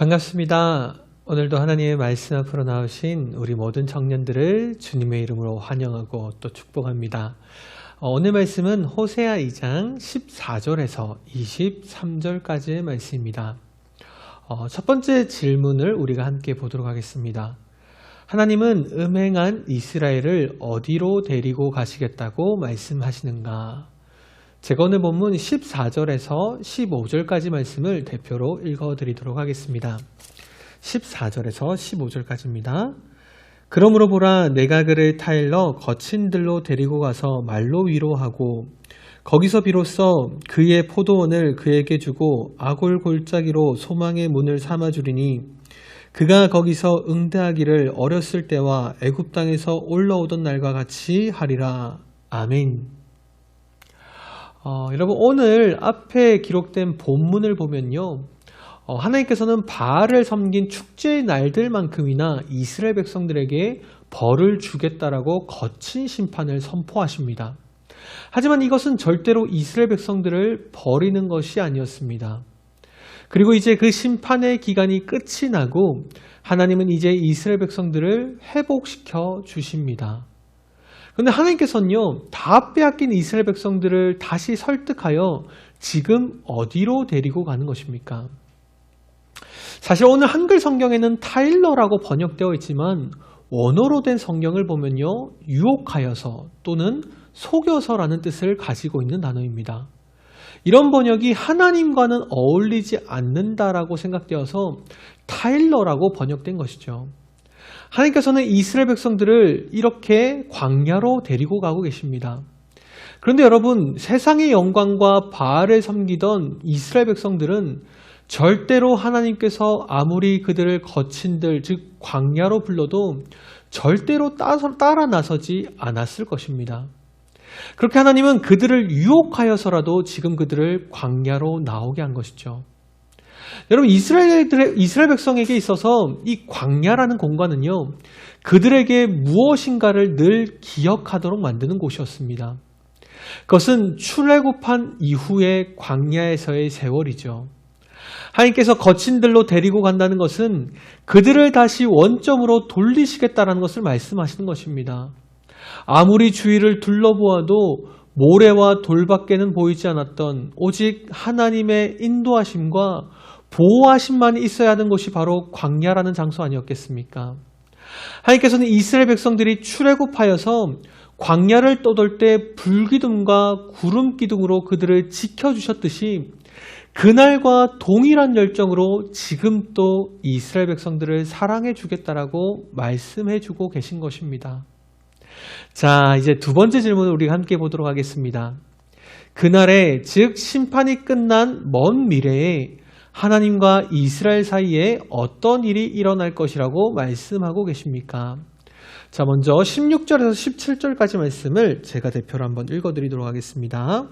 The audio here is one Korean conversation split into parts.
반갑습니다. 오늘도 하나님의 말씀 앞으로 나오신 우리 모든 청년들을 주님의 이름으로 환영하고 또 축복합니다. 오늘 말씀은 호세아 2장 14절에서 23절까지의 말씀입니다. 첫 번째 질문을 우리가 함께 보도록 하겠습니다. 하나님은 음행한 이스라엘을 어디로 데리고 가시겠다고 말씀하시는가? 제가 오늘 본문 14절에서 15절까지 말씀을 대표로 읽어드리도록 하겠습니다. 14절에서 15절까지입니다. 그러므로 보라, 내가 그를 타일러 거친 들로 데리고 가서 말로 위로하고 거기서 비로소 그의 포도원을 그에게 주고 아골 골짜기로 소망의 문을 삼아주리니 그가 거기서 응대하기를 어렸을 때와 애굽 땅에서 올라오던 날과 같이 하리라. 아멘. 여러분, 오늘 앞에 기록된 본문을 보면요, 하나님께서는 바알을 섬긴 축제의 날들만큼이나 이스라엘 백성들에게 벌을 주겠다라고 거친 심판을 선포하십니다. 하지만 이것은 절대로 이스라엘 백성들을 버리는 것이 아니었습니다. 그리고 이제 그 심판의 기간이 끝이 나고 하나님은 이제 이스라엘 백성들을 회복시켜 주십니다. 그런데 하나님께서는요, 다 빼앗긴 이스라엘 백성들을 다시 설득하여 지금 어디로 데리고 가는 것입니까? 사실 오늘 한글 성경에는 타일러라고 번역되어 있지만 원어로 된 성경을 보면요, 유혹하여서 또는 속여서라는 뜻을 가지고 있는 단어입니다. 이런 번역이 하나님과는 어울리지 않는다라고 생각되어서 타일러라고 번역된 것이죠. 하나님께서는 이스라엘 백성들을 이렇게 광야로 데리고 가고 계십니다. 그런데 여러분, 세상의 영광과 바알을 섬기던 이스라엘 백성들은 절대로 하나님께서 아무리 그들을 거친들, 즉 광야로 불러도 절대로 따라 나서지 않았을 것입니다. 그렇게 하나님은 그들을 유혹하여서라도 지금 그들을 광야로 나오게 한 것이죠. 여러분, 이스라엘 백성에게 있어서 이 광야라는 공간은요, 그들에게 무엇인가를 늘 기억하도록 만드는 곳이었습니다. 그것은 출애굽한 이후의 광야에서의 세월이죠. 하나님께서 거친들로 데리고 간다는 것은 그들을 다시 원점으로 돌리시겠다는 것을 말씀하시는 것입니다. 아무리 주위를 둘러보아도 모래와 돌밖에는 보이지 않았던 오직 하나님의 인도하심과 보호하심만이 있어야 하는 곳이 바로 광야라는 장소 아니었겠습니까? 하나님께서는 이스라엘 백성들이 출애굽하여서 광야를 떠돌 때 불기둥과 구름기둥으로 그들을 지켜주셨듯이 그날과 동일한 열정으로 지금 또 이스라엘 백성들을 사랑해 주겠다라고 말씀해 주고 계신 것입니다. 자, 이제 두 번째 질문을 우리가 함께 보도록 하겠습니다. 그날에, 즉 심판이 끝난 먼 미래에 하나님과 이스라엘 사이에 어떤 일이 일어날 것이라고 말씀하고 계십니까? 자, 먼저 16절에서 17절까지 말씀을 제가 대표로 한번 읽어드리도록 하겠습니다.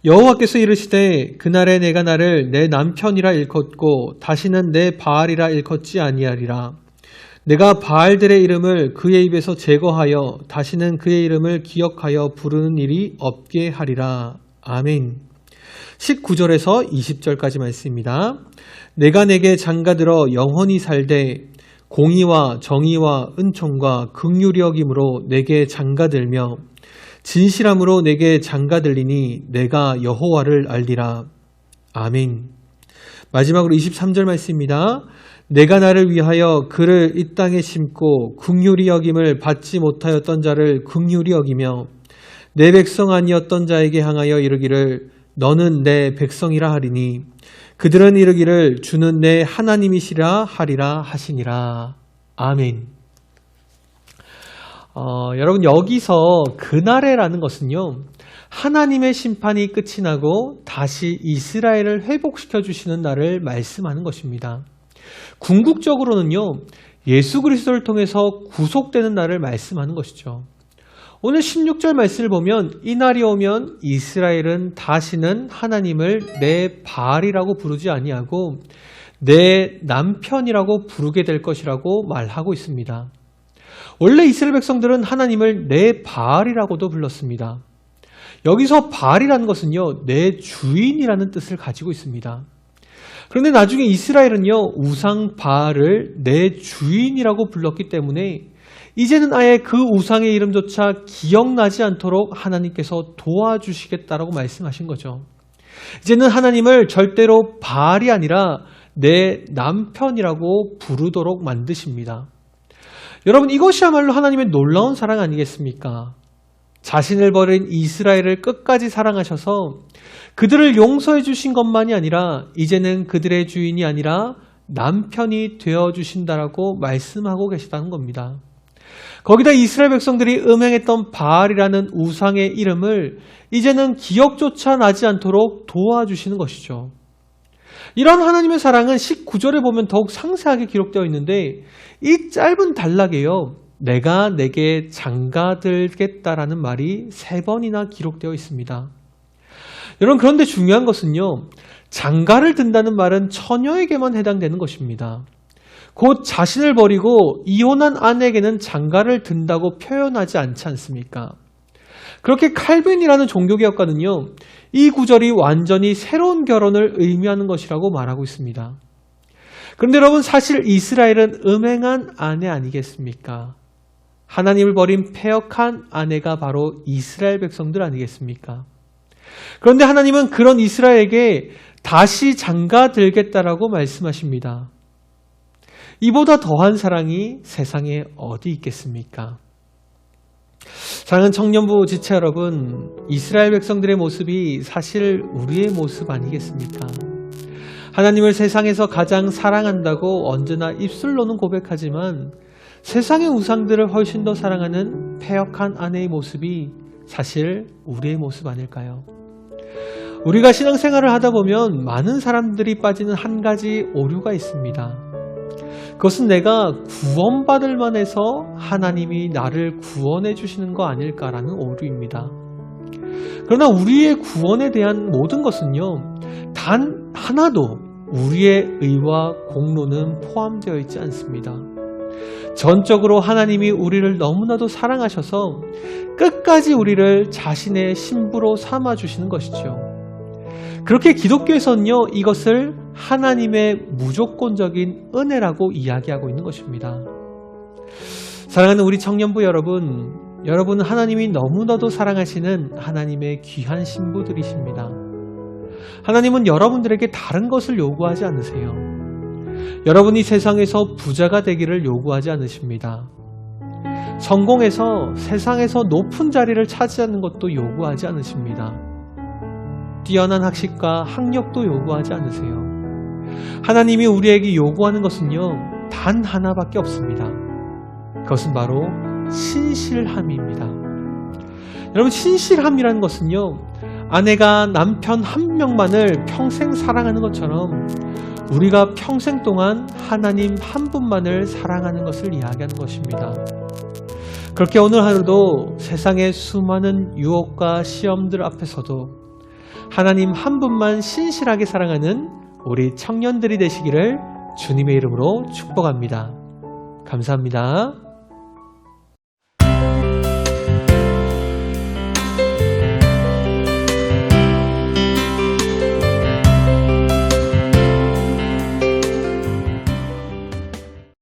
여호와께서 이르시되 그날에 내가 나를 내 남편이라 일컫고 다시는 내 바알이라 일컫지 아니하리라. 내가 바알들의 이름을 그의 입에서 제거하여 다시는 그의 이름을 기억하여 부르는 일이 없게 하리라. 아멘. 19절에서 20절까지 말씀입니다. 내가 내게 장가들어 영원히 살되 공의와 정의와 은총과 긍휼이 여김으로 내게 장가들며 진실함으로 내게 장가들리니 내가 여호와를 알리라. 아멘. 마지막으로 23절 말씀입니다. 내가 나를 위하여 그를 이 땅에 심고 긍휼히 여김을 받지 못하였던 자를 긍휼히 여기며 내 백성 아니었던 자에게 향하여 이르기를 너는 내 백성이라 하리니 그들은 이르기를 주는 내 하나님이시라 하리라 하시니라. 아멘. 여러분, 여기서 그날에라는 것은요, 하나님의 심판이 끝이 나고 다시 이스라엘을 회복시켜 주시는 날을 말씀하는 것입니다. 궁극적으로는요, 예수 그리스도를 통해서 구속되는 날을 말씀하는 것이죠. 오늘 16절 말씀을 보면 이 날이 오면 이스라엘은 다시는 하나님을 내 바알이라고 부르지 아니하고 내 남편이라고 부르게 될 것이라고 말하고 있습니다. 원래 이스라엘 백성들은 하나님을 내 바알이라고도 불렀습니다. 여기서 바알이라는 것은요, 내 주인이라는 뜻을 가지고 있습니다. 그런데 나중에 이스라엘은요, 우상 바알을 내 주인이라고 불렀기 때문에 이제는 아예 그 우상의 이름조차 기억나지 않도록 하나님께서 도와주시겠다라고 말씀하신 거죠. 이제는 하나님을 절대로 바알이 아니라 내 남편이라고 부르도록 만드십니다. 여러분, 이것이야말로 하나님의 놀라운 사랑 아니겠습니까? 자신을 버린 이스라엘을 끝까지 사랑하셔서 그들을 용서해 주신 것만이 아니라 이제는 그들의 주인이 아니라 남편이 되어주신다라고 말씀하고 계시다는 겁니다. 거기다 이스라엘 백성들이 음행했던 바알이라는 우상의 이름을 이제는 기억조차 나지 않도록 도와주시는 것이죠. 이런 하나님의 사랑은 19절에 보면 더욱 상세하게 기록되어 있는데 이 짧은 단락에요, 내가 내게 장가들겠다라는 말이 3번이나 기록되어 있습니다. 여러분, 그런데 중요한 것은요, 장가를 든다는 말은 처녀에게만 해당되는 것입니다. 곧 자신을 버리고 이혼한 아내에게는 장가를 든다고 표현하지 않지 않습니까? 그렇게 칼빈이라는 종교개혁가는요, 이 구절이 완전히 새로운 결혼을 의미하는 것이라고 말하고 있습니다. 그런데 여러분, 사실 이스라엘은 음행한 아내 아니겠습니까? 하나님을 버린 패역한 아내가 바로 이스라엘 백성들 아니겠습니까? 그런데 하나님은 그런 이스라엘에게 다시 장가들겠다라고 말씀하십니다. 이보다 더한 사랑이 세상에 어디 있겠습니까? 사랑하는 청년부 지체 여러분, 이스라엘 백성들의 모습이 사실 우리의 모습 아니겠습니까? 하나님을 세상에서 가장 사랑한다고 언제나 입술로는 고백하지만 세상의 우상들을 훨씬 더 사랑하는 패역한 아내의 모습이 사실 우리의 모습 아닐까요? 우리가 신앙생활을 하다 보면 많은 사람들이 빠지는 한 가지 오류가 있습니다. 그것은 내가 구원받을 만해서 하나님이 나를 구원해 주시는 거 아닐까라는 오류입니다. 그러나 우리의 구원에 대한 모든 것은요, 단 하나도 우리의 의와 공로는 포함되어 있지 않습니다. 전적으로 하나님이 우리를 너무나도 사랑하셔서 끝까지 우리를 자신의 신부로 삼아주시는 것이죠. 그렇게 기독교에서는요, 이것을 하나님의 무조건적인 은혜라고 이야기하고 있는 것입니다. 사랑하는 우리 청년부 여러분, 여러분은 하나님이 너무나도 사랑하시는 하나님의 귀한 신부들이십니다. 하나님은 여러분들에게 다른 것을 요구하지 않으세요. 여러분이 세상에서 부자가 되기를 요구하지 않으십니다. 성공해서 세상에서 높은 자리를 차지하는 것도 요구하지 않으십니다. 뛰어난 학식과 학력도 요구하지 않으세요. 하나님이 우리에게 요구하는 것은요, 단 하나밖에 없습니다. 그것은 바로 신실함입니다. 여러분, 신실함이라는 것은요, 아내가 남편 한 명만을 평생 사랑하는 것처럼 우리가 평생 동안 하나님 한 분만을 사랑하는 것을 이야기하는 것입니다. 그렇게 오늘 하루도 세상의 수많은 유혹과 시험들 앞에서도 하나님 한 분만 신실하게 사랑하는 우리 청년들이 되시기를 주님의 이름으로 축복합니다. 감사합니다.